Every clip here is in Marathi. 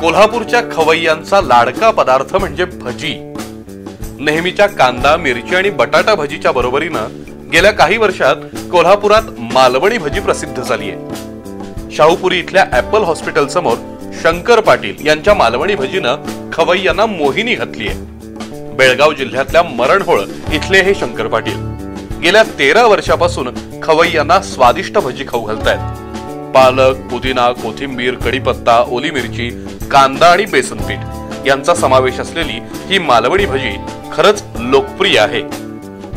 कोल्हापूरच्या खवय्यांचा लाडका पदार्थ म्हणजे भजी। नेहमीच्या कांदा, मिरची आणि बटाटा भजीच्या बरोबरीनं गेल्या काही वर्षात कोल्हापुरात मालवणी भजी प्रसिद्ध झाली आहे। शाहूपुरी इथल्या ऍपल हॉस्पिटल समोर शंकर पाटील यांच्या मालवणी भजीनं खवय्यांना मोहिनी घातली आहे। बेळगाव जिल्ह्यातल्या मरणहोळ इथले हे शंकर पाटील गेल्या 13 वर्षापासून खवय्यांना स्वादिष्ट भजी खाऊ घालतायत। पालक, पुदिना, कोथिंबीर, कढीपत्ता, ओली मिरची, कांदा आणि बेसन पीठ यांचा समावेश असलेली ही मालवणी भजी खरंच लोकप्रिय आहे।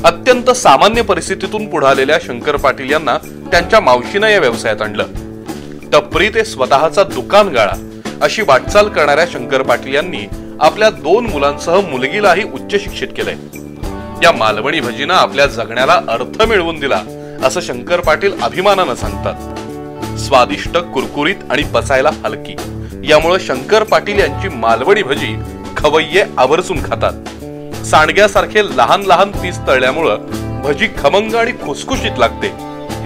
अत्यंत सामान्य परिस्थितीतून पुढे आलेल्या शंकर पाटील यांना त्यांच्या मावशीनं या व्यवसायात आणलं। टपरी ते स्वतःचा दुकान गाळा अशी वाटचाल करणाऱ्या शंकर पाटील यांनी आपल्या 2 मुलांसह मुलगीलाही उच्च शिक्षित केलंय। या मालवणी भजीनं आपल्या जगण्याला अर्थ मिळवून दिला असं शंकर पाटील अभिमानानं सांगतात। स्वादिष्ट, कुरकुरीत आणि पचायला हलकी, यामुळे शंकर पाटील यांची मालवणी भजी खवय्ये आवर्जून खातात। सांडग्यासारखे लहान लहान पीस तळल्यामुळे भजी खमंग आणि खुसखुशीत लागते।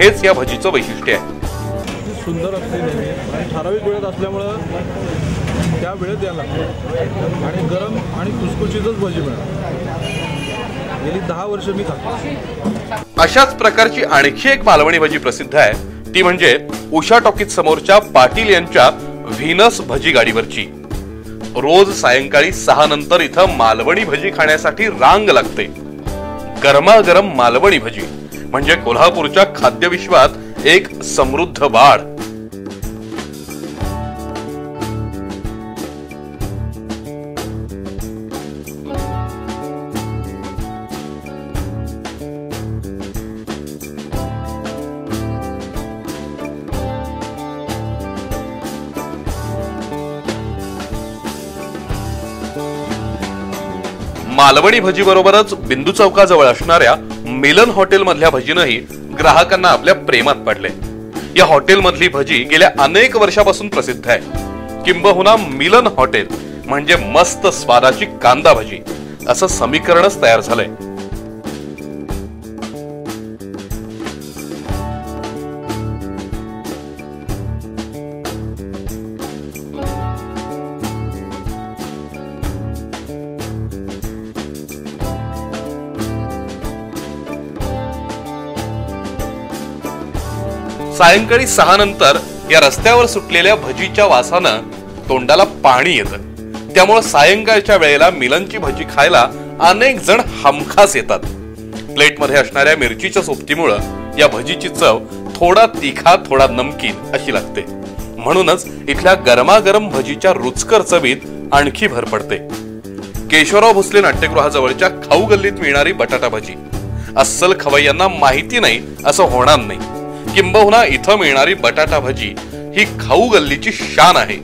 हेच या भजीचं वैशिष्ट्य आहे। सुंदर असते आणि ठराविक वेळेत असल्यामुळे त्या वेळेत यायला लागते आणि गरम आणि खुसखुशीतच भजी मिळते। गेली 10 वर्ष मी खातो। अशाच प्रकारची आणखी एक मालवणी भजी प्रसिद्ध आहे, ती म्हणजे उषा टॉकीज समोरच्या पाटील यांच्या व्हीनस भजी गाडीवरची। रोज सायंकाळी 6 नंतर इथं मालवणी भजी खाण्यासाठी रांग लागते। गरमागरम मालवणी भजी म्हणजे कोल्हापूरच्या खाद्यविश्वात एक समृद्ध वाढ। मालवणी भजी बरोबरच बिंदू चौकाजवळ असणाऱ्या मिलन हॉटेल मधल्या भजीनंही ग्राहकांना आपल्या प्रेमात पडले। या हॉटेल मधली भजी गेल्या अनेक वर्षापासून प्रसिद्ध आहे। किंबहुना मिलन हॉटेल म्हणजे मस्त स्वादाची कांदा भजी असं समीकरणच तयार झालंय। सायंकाळी 6 नंतर या रस्त्यावर सुटलेल्या भजीच्या वासानं तोंडाला पाणी येतं। त्यामुळे सायंकाळच्या वेळेला मिलनची भजी खायला अनेक जण हमखास येतात। प्लेटमध्ये असणाऱ्या मिरचीच्या सोबतीमुळे या भजीची चव थोडा तिखा, थोडा नमकीन अशी लागते। म्हणूनच इथल्या गरमागरम भजीच्या रुचकर चवीत आणखी भर पडते। केशवराव भोसले नाट्यगृहाजवळच्या खाऊ गल्लीत मिळणारी बटाटा भजी अस्सल खवय्यांना माहिती नाही असं होणार नाही। किंबहुना इथं मिळणारी बटाटा भजी ही खाऊ गल्लीची शान आहे।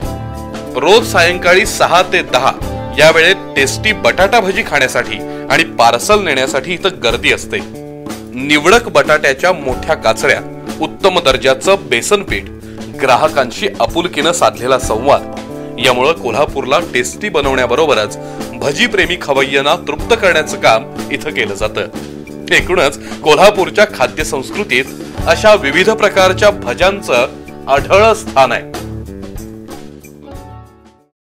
रोज सायंकाळी 6 ते 10 या वेळेत टेस्टी बटाटा भजी खाण्यासाठी आणि पार्सल नेण्यासाठी इथं गर्दी असते। निवडक बटाट्याच्या मोठ्या काचऱ्या, उत्तम दर्जाचं बेसन पीठ, ग्राहकांशी आपुलकीनं साधलेला संवाद यामुळे कोल्हापूरला टेस्टी बनवण्याबरोबरच भजी प्रेमी खवय्यांना तृप्त करण्याचं काम इथं केलं जातं। एकूणच कोल्हापूरच्या खाद्य संस्कृतीत अशा विविध प्रकारच्या भज्यांचं आढळ स्थान आहे।